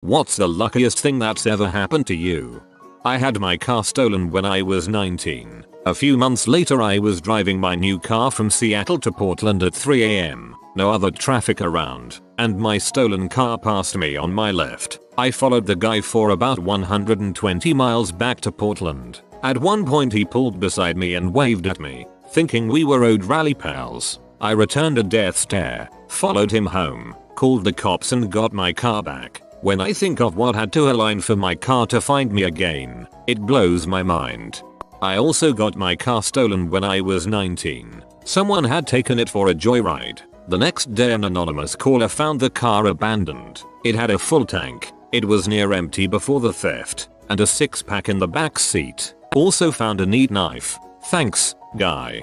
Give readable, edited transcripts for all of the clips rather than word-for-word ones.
What's the luckiest thing that's ever happened to you? I had my car stolen when I was 19. A few months later I was driving my new car from Seattle to Portland at 3 a.m. No other traffic around, and my stolen car passed me on my left. I followed the guy for about 120 miles back to Portland. At one point he pulled beside me and waved at me, thinking we were road rally pals. I returned a death stare, followed him home, called the cops and got my car back. When I think of what had to align for my car to find me again, it blows my mind. I also got my car stolen when I was 19. Someone had taken it for a joyride. The next day an anonymous caller found the car abandoned. It had a full tank, it was near empty before the theft, and a 6-pack in the back seat. Also found a neat knife. Thanks, guy.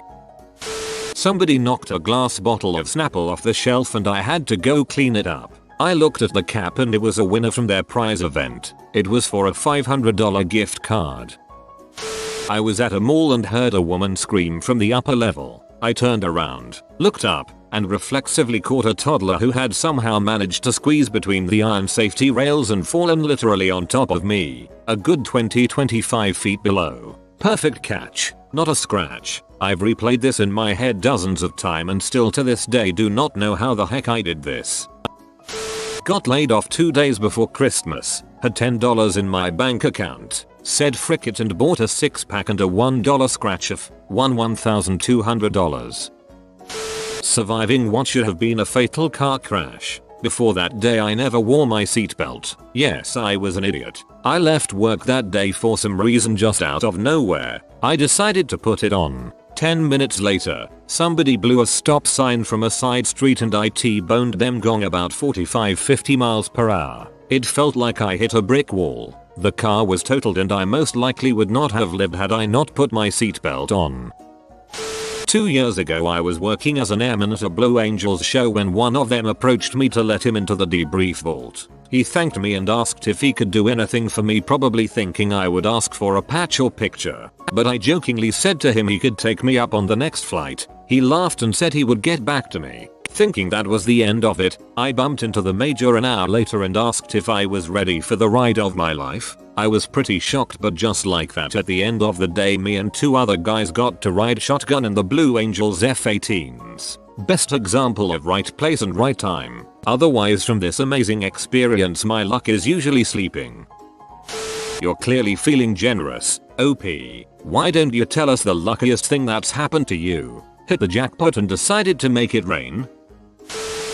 Somebody knocked a glass bottle of Snapple off the shelf and I had to go clean it up. I looked at the cap and it was a winner from their prize event. It was for a $500 gift card. I was at a mall and heard a woman scream from the upper level. I turned around, looked up, and reflexively caught a toddler who had somehow managed to squeeze between the iron safety rails and fallen literally on top of me, a good 20-25 feet below. Perfect catch, not a scratch. I've replayed this in my head dozens of times and still to this day do not know how the heck I did this. Got laid off 2 days before Christmas, had $10 in my bank account, said frick it and bought a 6-pack and a $1 scratch off, won $1,200. Surviving what should have been a fatal car crash. Before that day I never wore my seatbelt. Yes, I was an idiot. I left work that day for some reason just out of nowhere. I decided to put it on. 10 minutes later, somebody blew a stop sign from a side street and I T-boned them going about 45-50 miles per hour. It felt like I hit a brick wall. The car was totaled and I most likely would not have lived had I not put my seatbelt on. 2 years ago I was working as an airman at a Blue Angels show when one of them approached me to let him into the debrief vault. He thanked me and asked if he could do anything for me, probably thinking I would ask for a patch or picture. But I jokingly said to him he could take me up on the next flight. He laughed and said he would get back to me. Thinking that was the end of it, I bumped into the major an hour later and asked if I was ready for the ride of my life. I was pretty shocked, but just like that at the end of the day me and 2 other guys got to ride shotgun in the Blue Angels F-18s. Best example of right place and right time. Otherwise from this amazing experience my luck is usually sleeping. You're clearly feeling generous, OP. Why don't you tell us the luckiest thing that's happened to you? Hit the jackpot and decided to make it rain?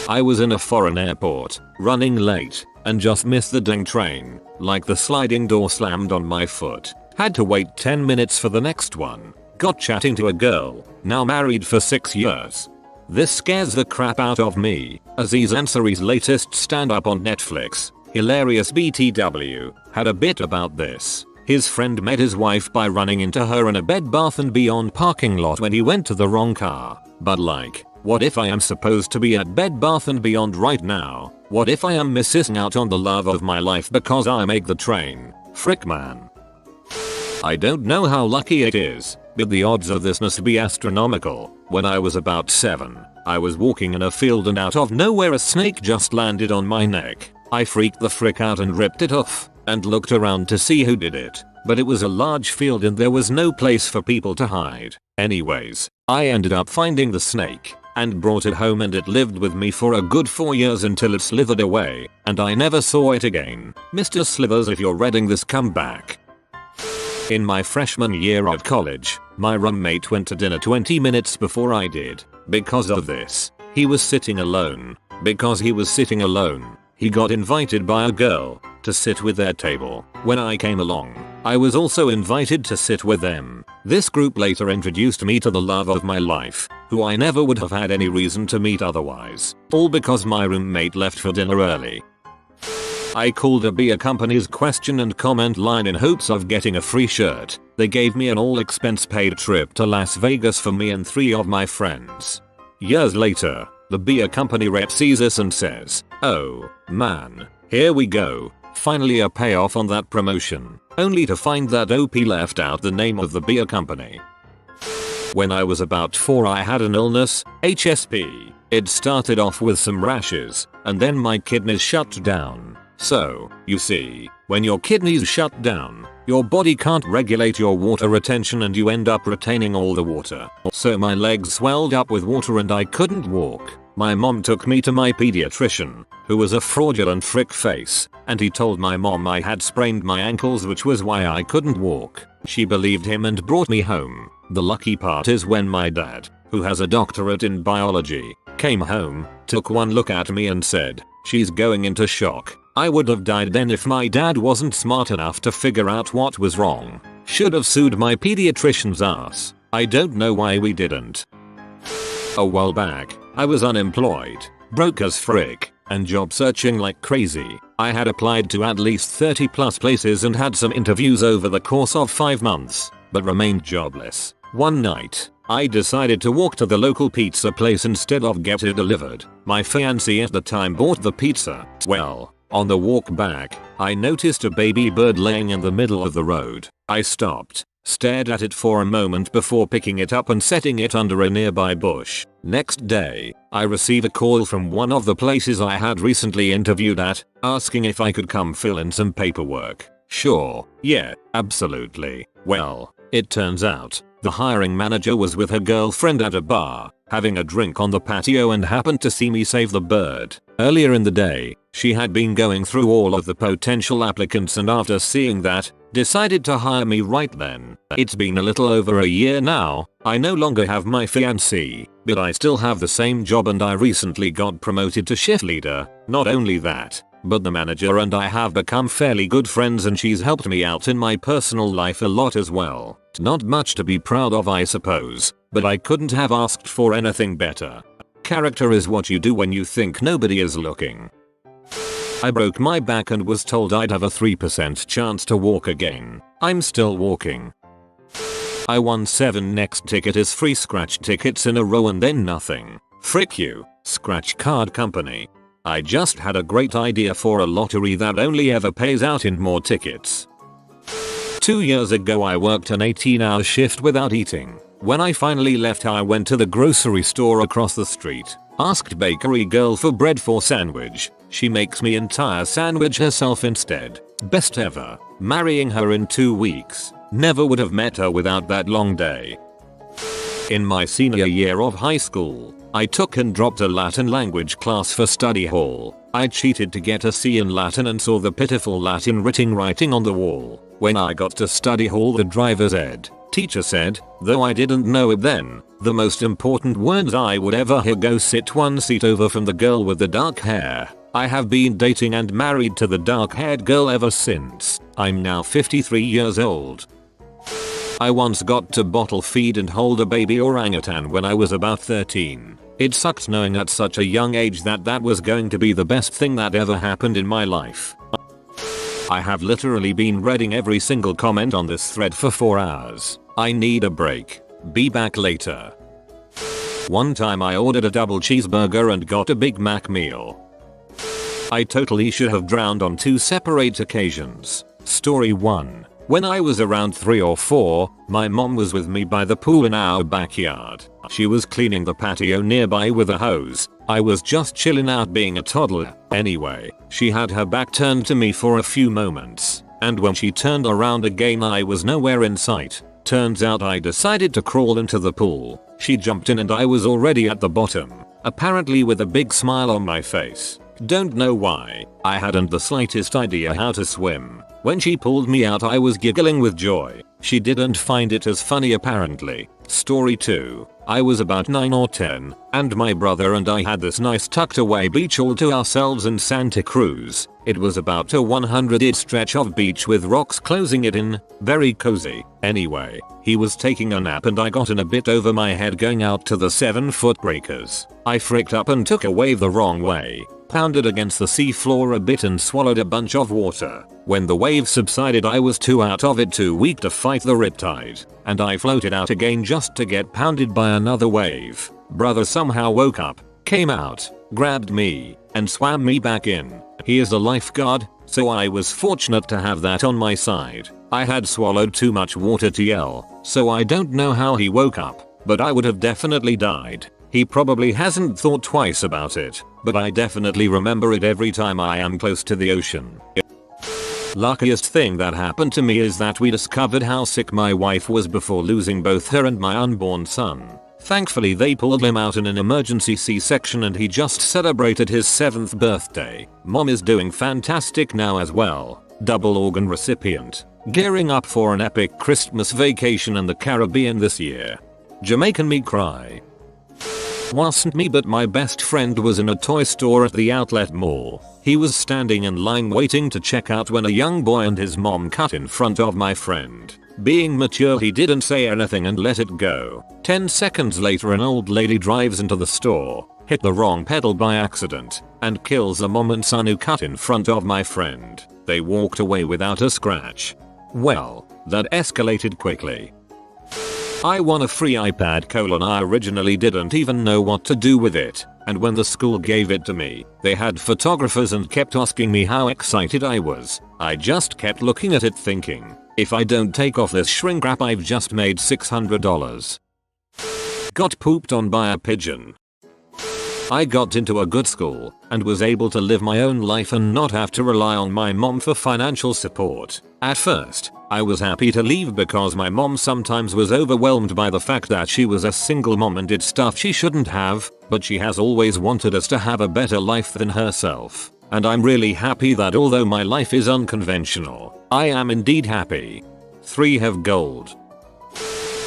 I was in a foreign airport, running late, and just missed the dang train, like the sliding door slammed on my foot. Had to wait 10 minutes for the next one. Got chatting to a girl, now married for 6 years. This scares the crap out of me. Aziz Ansari's latest stand-up on Netflix, hilarious BTW, had a bit about this. His friend met his wife by running into her in a Bed Bath & Beyond parking lot when he went to the wrong car. But like, what if I am supposed to be at Bed Bath & Beyond right now? What if I am missing out on the love of my life because I make the train? Frick man. I don't know how lucky it is, but the odds of this must be astronomical. When I was about 7, I was walking in a field and out of nowhere a snake just landed on my neck. I freaked the frick out and ripped it off, and looked around to see who did it, but it was a large field and there was no place for people to hide. Anyways, I ended up finding the snake, and brought it home and it lived with me for a good 4 years until it slithered away, and I never saw it again. Mr. Slithers, if you're reading this, come back. In my freshman year of college, my roommate went to dinner 20 minutes before I did. Because of this, he was sitting alone. Because he was sitting alone, he got invited by a girl to sit with their table. When I came along, I was also invited to sit with them. This group later introduced me to the love of my life, who I never would have had any reason to meet otherwise. All because my roommate left for dinner early. I called a beer company's question and comment line in hopes of getting a free shirt. They gave me an all-expense paid trip to Las Vegas for me and 3 of my friends. Years later, the beer company rep sees us and says, "Oh, man, here we go. Finally a payoff on that promotion." Only to find that OP left out the name of the beer company. When I was about 4 I had an illness, HSP. It started off with some rashes, and then my kidneys shut down. So, you see, when your kidneys shut down, your body can't regulate your water retention and you end up retaining all the water. So my legs swelled up with water and I couldn't walk. My mom took me to my pediatrician, who was a fraudulent frick face, and he told my mom I had sprained my ankles, which was why I couldn't walk. She believed him and brought me home. The lucky part is when my dad, who has a doctorate in biology, came home, took one look at me and said, "She's going into shock." I would have died then if my dad wasn't smart enough to figure out what was wrong. Should have sued my pediatrician's ass. I don't know why we didn't. A while back, I was unemployed, broke as frick, and job searching like crazy. I had applied to at least 30 plus places and had some interviews over the course of 5 months, but remained jobless. One night, I decided to walk to the local pizza place instead of get it delivered. My fiancée at the time bought the pizza. Well, on the walk back, I noticed a baby bird laying in the middle of the road. I stopped, stared at it for a moment before picking it up and setting it under a nearby bush. Next day, I received a call from one of the places I had recently interviewed at, asking if I could come fill in some paperwork. Sure, yeah, absolutely. Well, it turns out, the hiring manager was with her girlfriend at a bar, having a drink on the patio and happened to see me save the bird. Earlier in the day, she had been going through all of the potential applicants and after seeing that, decided to hire me right then. It's been a little over a year now. I no longer have my fiancée, but I still have the same job and I recently got promoted to shift leader. Not only that, but the manager and I have become fairly good friends and she's helped me out in my personal life a lot as well. Not much to be proud of, I suppose, but I couldn't have asked for anything better. Character is what you do when you think nobody is looking. I broke my back and was told I'd have a 3% chance to walk again. I'm still walking. I won 7 next ticket is free scratch tickets in a row and then nothing. Frick you, scratch card company. I just had a great idea for a lottery that only ever pays out in more tickets. 2 years ago I worked an 18-hour shift without eating. When I finally left I went to the grocery store across the street, asked bakery girl for bread for sandwich. She makes me entire sandwich herself instead. Best ever. Marrying her in 2 weeks. Never would have met her without that long day. In my senior year of high school, I took and dropped a Latin language class for study hall. I cheated to get a C in Latin and saw the pitiful Latin writing on the wall. When I got to study hall the driver's ed teacher said, though I didn't know it then, the most important words I would ever hear: go sit 1 seat over from the girl with the dark hair. I have been dating and married to the dark-haired girl ever since. I'm now 53 years old. I once got to bottle feed and hold a baby orangutan when I was about 13. It sucked knowing at such a young age that that was going to be the best thing that ever happened in my life. I have literally been reading every single comment on this thread for 4 hours. I need a break. Be back later. One time I ordered a double cheeseburger and got a Big Mac meal. I totally should have drowned on 2 separate occasions. Story 1. When I was around 3 or 4, my mom was with me by the pool in our backyard. She was cleaning the patio nearby with a hose. I was just chilling out being a toddler. Anyway, she had her back turned to me for a few moments, and when she turned around again I was nowhere in sight. Turns out I decided to crawl into the pool. She jumped in and I was already at the bottom, apparently with a big smile on my face. Don't know why, I hadn't the slightest idea how to swim. When she pulled me out I was giggling with joy. She didn't find it as funny apparently. Story 2. I was about 9 or 10, and my brother and I had this nice tucked away beach all to ourselves in Santa Cruz. It was about a 100-yard stretch of beach with rocks closing it in, very cozy. Anyway, he was taking a nap and I got in a bit over my head going out to the 7-foot breakers. I fricked up and took a wave the wrong way, pounded against the sea floor a bit and swallowed a bunch of water. When the wave subsided I was too out of it, too weak to fight the riptide, and I floated out again just to get pounded by another wave. Brother somehow woke up, came out, grabbed me, and swam me back in. He is a lifeguard, so I was fortunate to have that on my side. I had swallowed too much water to yell, so I don't know how he woke up, but I would have definitely died. He probably hasn't thought twice about it, but I definitely remember it every time I am close to the ocean. Luckiest thing that happened to me is that we discovered how sick my wife was before losing both her and my unborn son. Thankfully they pulled him out in an emergency C-section and he just celebrated his 7th birthday. Mom is doing fantastic now as well. Double organ recipient. Gearing up for an epic Christmas vacation in the Caribbean this year. Jamaican me cry. Wasn't me, but my best friend was in a toy store at the outlet mall. He was standing in line waiting to check out when a young boy and his mom cut in front of my friend. Being mature, he didn't say anything and let it go. 10 seconds later an old lady drives into the store, hit the wrong pedal by accident, and kills a mom and son who cut in front of my friend. They walked away without a scratch. Well, that escalated quickly. I won a free iPad. I originally didn't even know what to do with it, and when the school gave it to me, they had photographers and kept asking me how excited I was. I just kept looking at it thinking, if I don't take off this shrink wrap I've just made $600. Got pooped on by a pigeon. I got into a good school and was able to live my own life and not have to rely on my mom for financial support. At first, I was happy to leave because my mom sometimes was overwhelmed by the fact that she was a single mom and did stuff she shouldn't have, but she has always wanted us to have a better life than herself. And I'm really happy that although my life is unconventional, I am indeed happy. 3 have gold.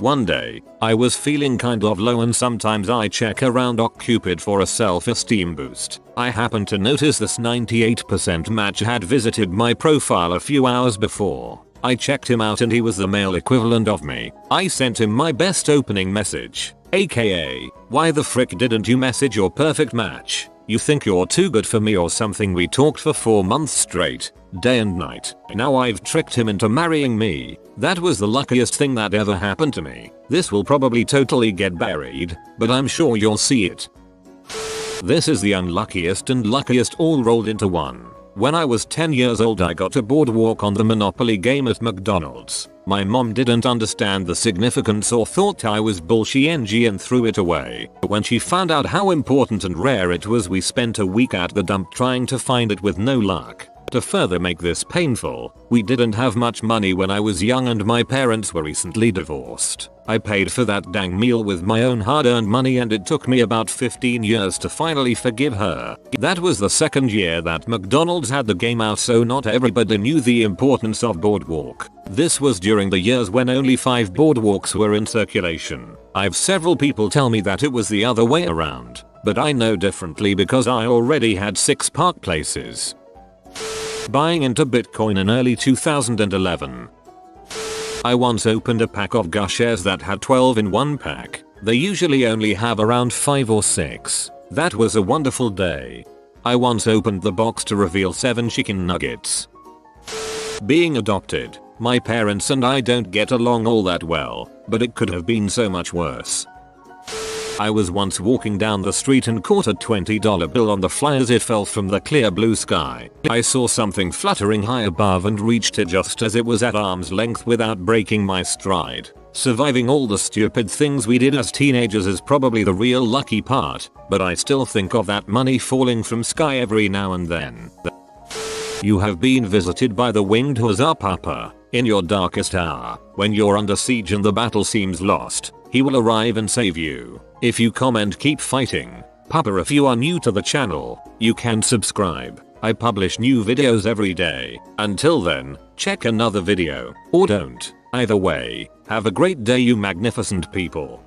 One day, I was feeling kind of low and sometimes I check around OkCupid for a self-esteem boost. I happened to notice this 98% match had visited my profile a few hours before. I checked him out and he was the male equivalent of me. I sent him my best opening message, aka, why the frick didn't you message your perfect match? You think you're too good for me or something? We talked for 4 months straight, day and night. Now I've tricked him into marrying me. That was the luckiest thing that ever happened to me. This will probably totally get buried, but I'm sure you'll see it. This is the unluckiest and luckiest all rolled into one. When I was 10 years old I got a boardwalk on the Monopoly game at McDonald's. My mom didn't understand the significance or thought I was bullshit and threw it away. When she found out how important and rare it was, we spent a week at the dump trying to find it with no luck. To further make this painful, we didn't have much money when I was young and my parents were recently divorced. I paid for that dang meal with my own hard-earned money and it took me about 15 years to finally forgive her. That was the second year that McDonald's had the game out, so not everybody knew the importance of Boardwalk. This was during the years when only 5 boardwalks were in circulation. I've several people tell me that it was the other way around, but I know differently because I already had 6 park places. Buying into Bitcoin in early 2011. I once opened a pack of Gush shares that had 12 in one pack. They usually only have around 5 or 6. That was a wonderful day. I once opened the box to reveal 7 chicken nuggets. Being adopted, my parents and I don't get along all that well, but it could have been so much worse. I was once walking down the street and caught a $20 bill on the fly as it fell from the clear blue sky. I saw something fluttering high above and reached it just as it was at arm's length without breaking my stride. Surviving all the stupid things we did as teenagers is probably the real lucky part, but I still think of that money falling from sky every now and then. You have been visited by the winged Huzzah in your darkest hour. When you're under siege and the battle seems lost, he will arrive and save you. If you comment keep fighting, Papa. If you are new to the channel, you can subscribe. I publish new videos every day. Until then, check another video, or don't. Either way, have a great day you magnificent people.